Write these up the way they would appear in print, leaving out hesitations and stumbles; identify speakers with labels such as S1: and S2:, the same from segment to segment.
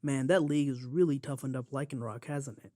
S1: Man, that league has really toughened up Lycanroc, hasn't it?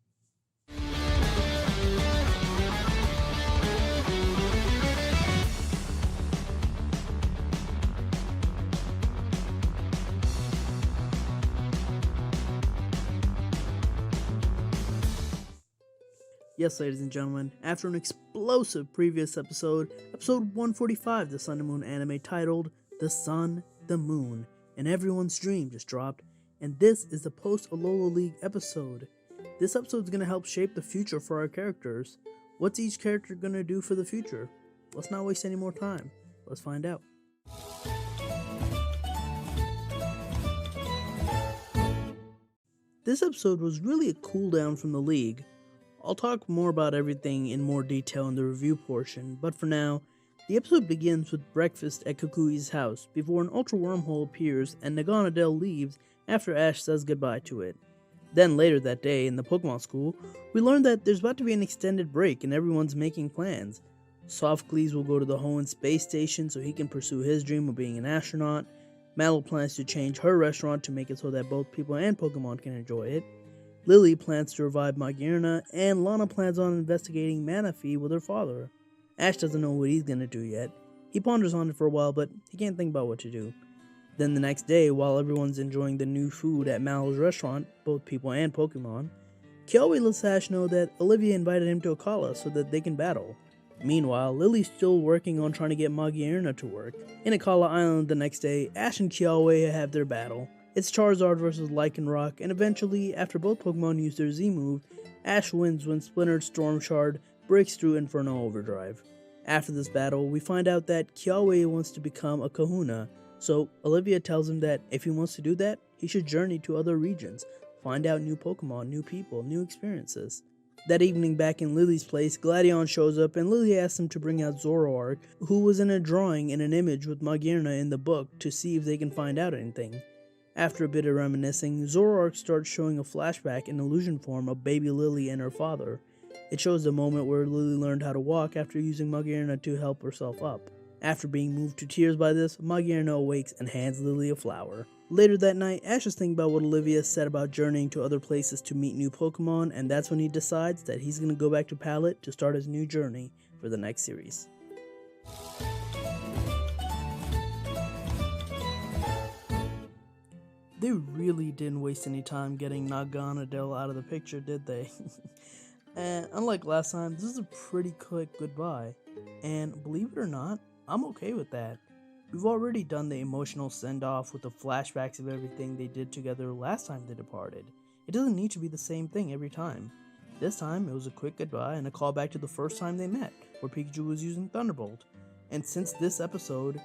S1: Yes, ladies and gentlemen, after an explosive previous episode, episode 145, the Sun and Moon anime titled The Sun, the Moon, and Everyone's Dream just dropped, and this is the post-Alola League episode. This episode is going to help shape the future for our characters. What's each character going to do for the future? Let's not waste any more time. Let's find out. This episode was really a cool down from the League. I'll talk more about everything in more detail in the review portion, but for now, the episode begins with breakfast at Kukui's house before an Ultra Wormhole appears and Naganadel leaves after Ash says goodbye to it. Then later that day in the Pokemon School, we learn that there's about to be an extended break and everyone's making plans. Softglees will go to the Hoenn space station so he can pursue his dream of being an astronaut. Mallow plans to change her restaurant to make it so that both people and Pokemon can enjoy it. Lily plans to revive Magearna, and Lana plans on investigating Manaphy with her father. Ash doesn't know what he's gonna do yet. He ponders on it for a while, but he can't think about what to do. Then the next day, while everyone's enjoying the new food at Mallow's restaurant, both people and Pokemon, Kiawe lets Ash know that Olivia invited him to a Akala so that they can battle. Meanwhile, Lily's still working on trying to get Magearna to work. In Akala Island the next day, Ash and Kiawe have their battle. It's Charizard versus Lycanroc, and eventually, after both Pokemon use their Z move, Ash wins when Splintered Storm Shard breaks through Inferno Overdrive. After this battle, we find out that Kiawe wants to become a Kahuna, so Olivia tells him that if he wants to do that, he should journey to other regions, find out new Pokemon, new people, new experiences. That evening back in Lily's place, Gladion shows up and Lily asks him to bring out Zoroark, who was in a drawing in an image with Magearna in the book to see if they can find out anything. After a bit of reminiscing, Zoroark starts showing a flashback in illusion form of baby Lily and her father. It shows the moment where Lily learned how to walk after using Magearna to help herself up. After being moved to tears by this, Magearna awakes and hands Lily a flower. Later that night, Ash is thinking about what Olivia said about journeying to other places to meet new Pokemon, and that's when he decides that he's going to go back to Pallet to start his new journey for the next series. They really didn't waste any time getting Naganadel out of the picture, did they? And unlike last time, this is a pretty quick goodbye. And believe it or not, I'm okay with that. We've already done the emotional send-off with the flashbacks of everything they did together last time they departed. It doesn't need to be the same thing every time. This time, it was a quick goodbye and a callback to the first time they met, where Pikachu was using Thunderbolt. And since this episode,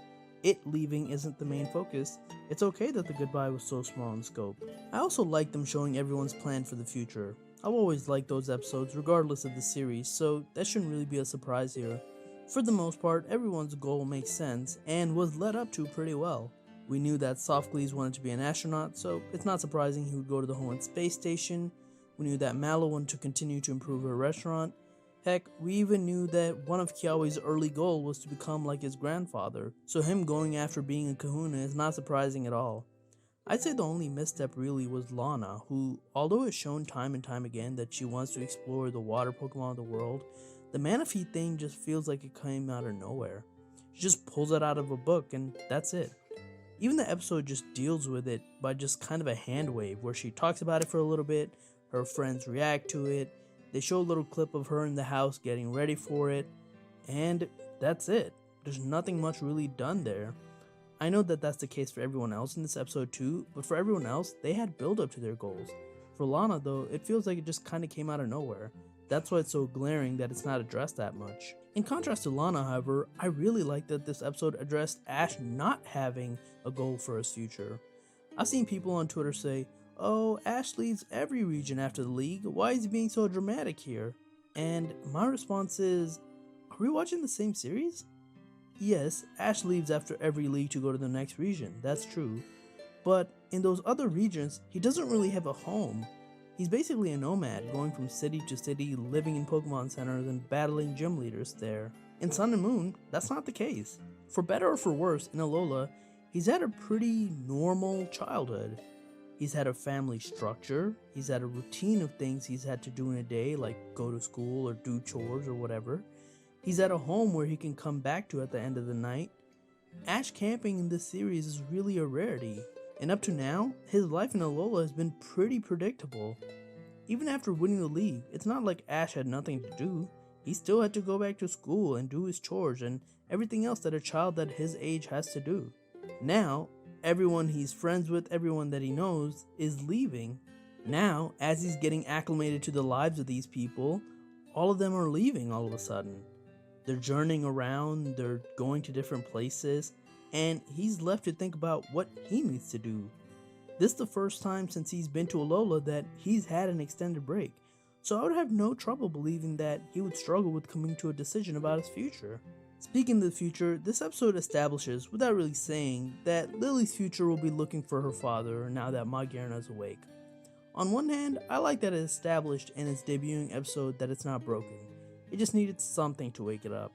S1: it leaving isn't the main focus, it's okay that the goodbye was so small in scope. I also like them showing everyone's plan for the future. I've always liked those episodes regardless of the series, so that shouldn't really be a surprise here. For the most part, everyone's goal makes sense, and was led up to pretty well. We knew that Softglees wanted to be an astronaut, so it's not surprising he would go to the Hoenn space station. We knew that Mallow wanted to continue to improve her restaurant. Heck, we even knew that one of Kiawe's early goals was to become like his grandfather, so him going after being a Kahuna is not surprising at all. I'd say the only misstep really was Lana, who, although it's shown time and time again that she wants to explore the water Pokemon of the world, the Manaphy thing just feels like it came out of nowhere. She just pulls it out of a book and that's it. Even the episode just deals with it by just kind of a hand wave where she talks about it for a little bit, her friends react to it, they show a little clip of her in the house getting ready for it, and that's it. There's nothing much really done there. I know that that's the case for everyone else in this episode too, but for everyone else, they had build up to their goals. For Lana though, it feels like it just kinda came out of nowhere. That's why it's so glaring that it's not addressed that much. In contrast to Lana, however, I really like that this episode addressed Ash not having a goal for his future. I've seen people on Twitter say, "Oh, Ash leaves every region after the league, why is he being so dramatic here?" And my response is, are we watching the same series? Yes, Ash leaves after every league to go to the next region, that's true. But in those other regions, he doesn't really have a home. He's basically a nomad, going from city to city, living in Pokemon centers and battling gym leaders there. In Sun and Moon, that's not the case. For better or for worse, in Alola, he's had a pretty normal childhood. He's had a family structure, he's had a routine of things he's had to do in a day, like go to school or do chores or whatever. He's at a home where he can come back to at the end of the night. Ash camping in this series is really a rarity, and up to now, his life in Alola has been pretty predictable. Even after winning the league, it's not like Ash had nothing to do. He still had to go back to school and do his chores and everything else that a child at his age has to do. Now, everyone he's friends with, everyone that he knows, is leaving. Now, as he's getting acclimated to the lives of these people, all of them are leaving all of a sudden. They're journeying around, they're going to different places, and he's left to think about what he needs to do. This is the first time since he's been to Alola that he's had an extended break, so I would have no trouble believing that he would struggle with coming to a decision about his future. Speaking of the future, this episode establishes, without really saying, that Lily's future will be looking for her father now that Magyarna is awake. On one hand, I like that it established in its debuting episode that it's not broken. It just needed something to wake it up.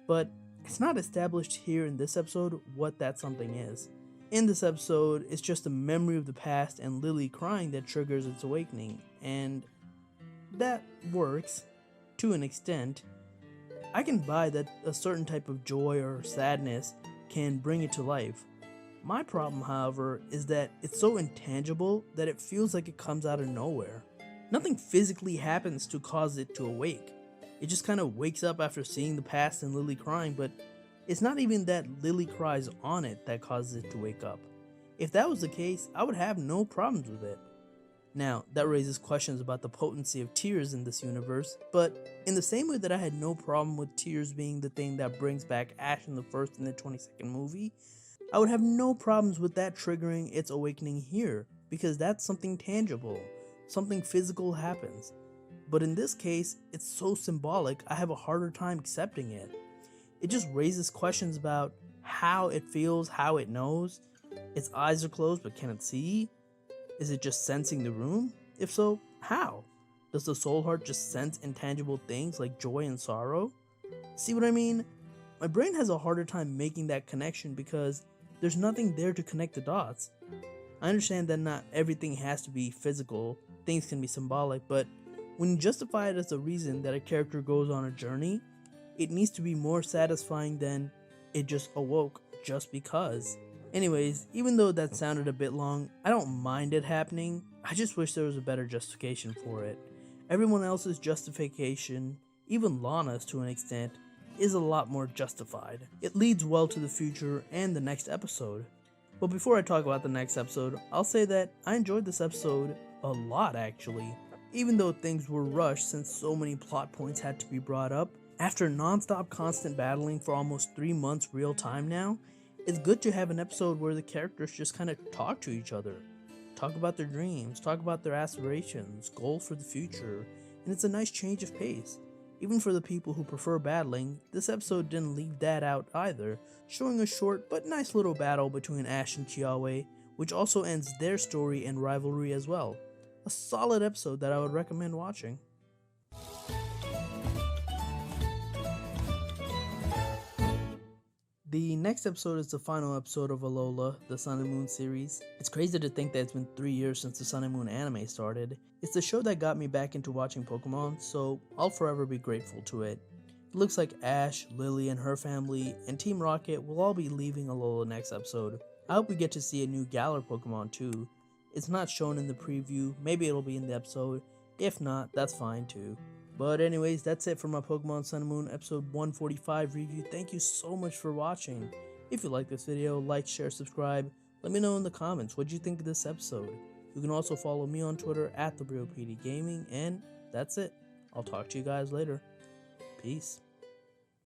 S1: But it's not established here in this episode what that something is. In this episode, it's just a memory of the past and Lily crying that triggers its awakening, and that works, to an extent. I can buy that a certain type of joy or sadness can bring it to life. My problem, however, is that it's so intangible that it feels like it comes out of nowhere. Nothing physically happens to cause it to awake. It just kind of wakes up after seeing the past and Lily crying, but it's not even that Lily cries on it that causes it to wake up. If that was the case, I would have no problems with it. Now, that raises questions about the potency of tears in this universe, but in the same way that I had no problem with tears being the thing that brings back Ash in the first and the 22nd movie, I would have no problems with that triggering its awakening here, because that's something tangible, something physical happens. But in this case, it's so symbolic, I have a harder time accepting it. It just raises questions about how it feels, how it knows. Its eyes are closed, but can it see? Is it just sensing the room? If so, how? Does the soul heart just sense intangible things like joy and sorrow? See what I mean? My brain has a harder time making that connection because there's nothing there to connect the dots. I understand that not everything has to be physical, things can be symbolic, but when you justify it as a reason that a character goes on a journey, it needs to be more satisfying than it just awoke just because. Anyways, even though that sounded a bit long, I don't mind it happening, I just wish there was a better justification for it. Everyone else's justification, even Lana's to an extent, is a lot more justified. It leads well to the future and the next episode. But before I talk about the next episode, I'll say that I enjoyed this episode a lot actually. Even though things were rushed since so many plot points had to be brought up, after non-stop constant battling for almost 3 months real time now, it's good to have an episode where the characters just kind of talk to each other. Talk about their dreams, talk about their aspirations, goals for the future, and it's a nice change of pace. Even for the people who prefer battling, this episode didn't leave that out either, showing a short but nice little battle between Ash and Kiawe, which also ends their story and rivalry as well. A solid episode that I would recommend watching. The next episode is the final episode of Alola, the Sun and Moon series. It's crazy to think that it's been 3 years since the Sun and Moon anime started. It's the show that got me back into watching Pokemon, so I'll forever be grateful to it. It looks like Ash, Lily and her family, and Team Rocket will all be leaving Alola next episode. I hope we get to see a new Galar Pokemon too. It's not shown in the preview, maybe it'll be in the episode. If not, that's fine too. But anyways, that's it for my Pokemon Sun and Moon episode 145 review. Thank you so much for watching. If you like this video, like, share, subscribe. Let me know in the comments what you think of this episode. You can also follow me on Twitter at @PdGaming, and that's it. I'll talk to you guys later. Peace.